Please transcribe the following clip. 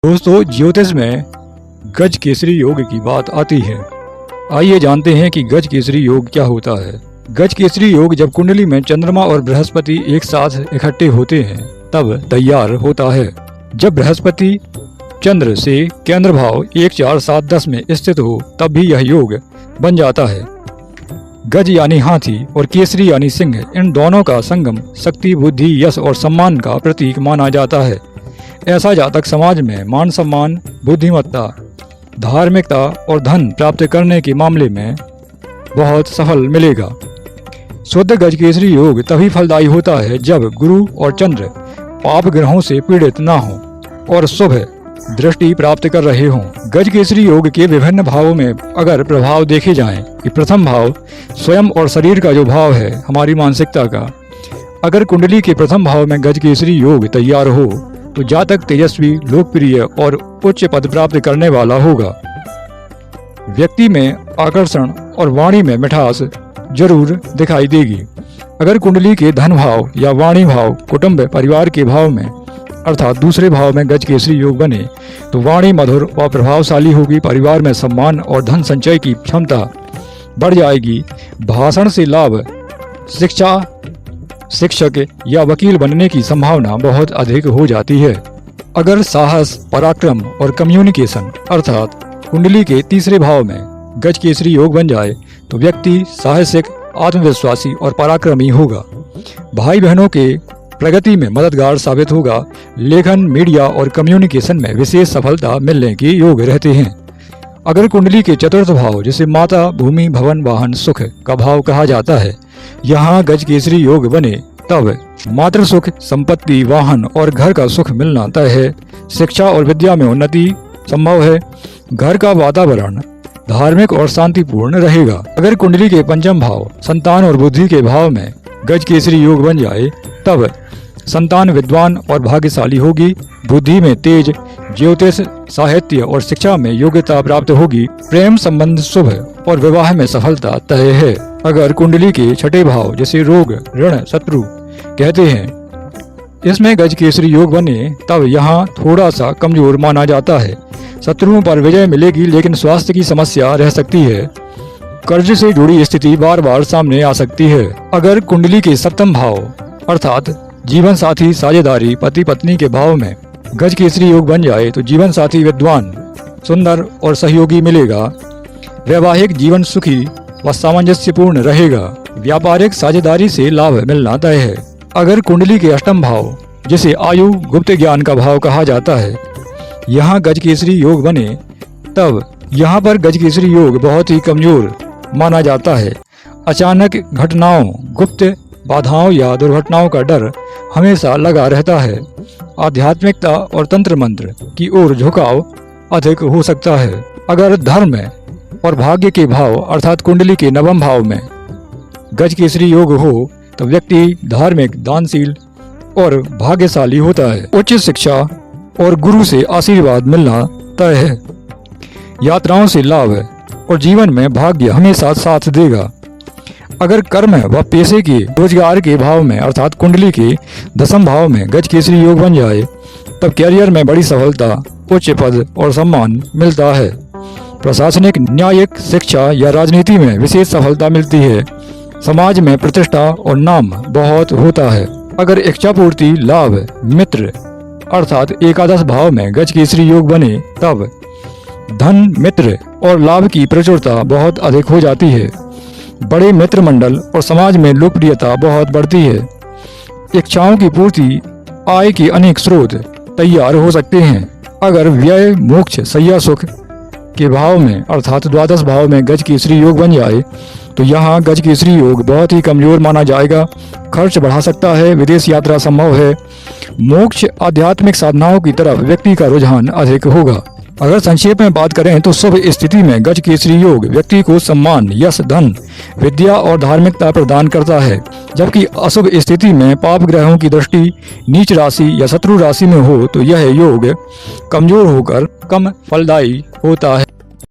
दोस्तों, ज्योतिष में गज केसरी योग की बात आती है। आइए जानते हैं कि गज केसरी योग क्या होता है। गज केसरी योग जब कुंडली में चंद्रमा और बृहस्पति एक साथ इकट्ठे होते हैं तब तैयार होता है। जब बृहस्पति चंद्र से केंद्र भाव 1, 4, 7, 10 में स्थित हो तब भी यह योग बन जाता है। गज यानी हाथी और केसरी यानी सिंह, इन दोनों का संगम शक्ति, बुद्धि, यश और सम्मान का प्रतीक माना जाता है। ऐसा जातक समाज में मान सम्मान, बुद्धिमत्ता, धार्मिकता और धन प्राप्त करने के मामले में बहुत सफल मिलेगा। शुद्ध गज केसरी योग तभी फलदायी होता है जब गुरु और चंद्र पाप ग्रहों से पीड़ित ना हो और शुभ दृष्टि प्राप्त कर रहे हों। गज केसरी योग के विभिन्न भावों में अगर प्रभाव देखे जाएं कि प्रथम भाव स्वयं और शरीर का जो भाव है, हमारी मानसिकता का, अगर कुंडली के प्रथम भाव में गज केसरी योग तैयार हो तो जातक तेजस्वी, लोकप्रिय और उच्च पद प्राप्त करने वाला होगा। व्यक्ति में आकर्षण और वाणी में मिठास जरूर दिखाई देगी। अगर कुंडली के धन भाव या वाणी भाव कुटुंब परिवार के भाव में अर्थात दूसरे भाव में गज केसरी योग बने तो वाणी मधुर व प्रभावशाली होगी। परिवार में सम्मान और धन संचय की क्षमता बढ़ जाएगी। भाषण से लाभ, शिक्षा, शिक्षक या वकील बनने की संभावना बहुत अधिक हो जाती है। अगर साहस, पराक्रम और कम्युनिकेशन अर्थात कुंडली के तीसरे भाव में गज केसरी योग बन जाए तो व्यक्ति साहसिक, आत्मविश्वासी और पराक्रमी होगा। भाई बहनों के प्रगति में मददगार साबित होगा। लेखन, मीडिया और कम्युनिकेशन में विशेष सफलता मिलने के योग रहते हैं। अगर कुंडली के चतुर्थ भाव जिसे माता, भूमि, भवन, वाहन, सुख का भाव कहा जाता है, यहाँ गज केसरी योग बने तब मातृ सुख, संपत्ति, वाहन और घर का सुख मिलना तय है। शिक्षा और विद्या में उन्नति संभव है। घर का वातावरण धार्मिक और शांतिपूर्ण रहेगा। अगर कुंडली के पंचम भाव संतान और बुद्धि के भाव में गज केसरी योग बन जाए तब संतान विद्वान और भाग्यशाली होगी। बुद्धि में तेज, ज्योतिष, साहित्य और शिक्षा में योग्यता प्राप्त होगी। प्रेम संबंध शुभ और विवाह में सफलता तय है। अगर कुंडली के छठे भाव जिसे रोग, ऋण, शत्रु कहते हैं, इसमें गज केसरी योग बने तब यहाँ थोड़ा सा कमजोर माना जाता है। शत्रुओं पर विजय मिलेगी लेकिन स्वास्थ्य की समस्या रह सकती है। कर्ज से जुड़ी स्थिति बार बार सामने आ सकती है। अगर कुंडली के सप्तम भाव अर्थात जीवन साथी, साझेदारी, पति पत्नी के भाव में गज केसरी योग बन जाए तो जीवन साथी विद्वान, सुंदर और सहयोगी मिलेगा। वैवाहिक जीवन सुखी व सामंजस्यपूर्ण रहेगा। व्यापारिक साझेदारी से लाभ मिलना तय है। अगर कुंडली के अष्टम भाव जिसे आयु, गुप्त ज्ञान का भाव कहा जाता है, यहाँ गज केसरी योग बने तब यहाँ पर गज केसरी योग बहुत ही कमजोर माना जाता है। अचानक घटनाओं, गुप्त बाधाओं या दुर्घटनाओं का डर हमेशा लगा रहता है। आध्यात्मिकता और तंत्र मंत्र की ओर झुकाव अधिक हो सकता है। अगर धर्म और भाग्य के भाव अर्थात कुंडली के नवम भाव में गज केसरी योग हो तो व्यक्ति धार्मिक, दानशील और भाग्यशाली होता है। उच्च शिक्षा और गुरु से आशीर्वाद मिलना तय है। यात्राओं से लाभ और जीवन में भाग्य हमेशा साथ देगा। अगर कर्म व पेशे के, रोजगार के भाव में अर्थात कुंडली के दसम भाव में गज केसरी योग बन जाए तब कैरियर में बड़ी सफलता, उच्च पद और सम्मान मिलता है। प्रशासनिक, न्यायिक, शिक्षा या राजनीति में विशेष सफलता मिलती है। समाज में प्रतिष्ठा और नाम बहुत होता है। अगर इच्छा पूर्ति, लाभ, मित्र अर्थात एकादश भाव में गज केसरी योग बने तब धन, मित्र और लाभ की प्रचुरता बहुत अधिक हो जाती है। बड़े मित्र मंडल और समाज में लोकप्रियता बहुत बढ़ती है। इच्छाओं की पूर्ति, आय के अनेक स्रोत तैयार हो सकते हैं। अगर व्यय, मोक्ष, सैया सुख के भाव में अर्थात द्वादश भाव में गज केसरी योग बन जाए तो यहाँ गज केसरी योग बहुत ही कमजोर माना जाएगा। खर्च बढ़ा सकता है। विदेश यात्रा संभव है। मोक्ष, आध्यात्मिक साधनाओं की तरफ व्यक्ति का रुझान अधिक होगा। अगर संक्षेप में बात करें तो शुभ स्थिति में गज केसरी योग व्यक्ति को सम्मान, यश, धन, विद्या और धार्मिकता प्रदान करता है, जबकि अशुभ स्थिति में पाप ग्रहों की दृष्टि नीच राशि या शत्रु राशि में हो तो यह योग कमजोर होकर कम फलदायी होता है।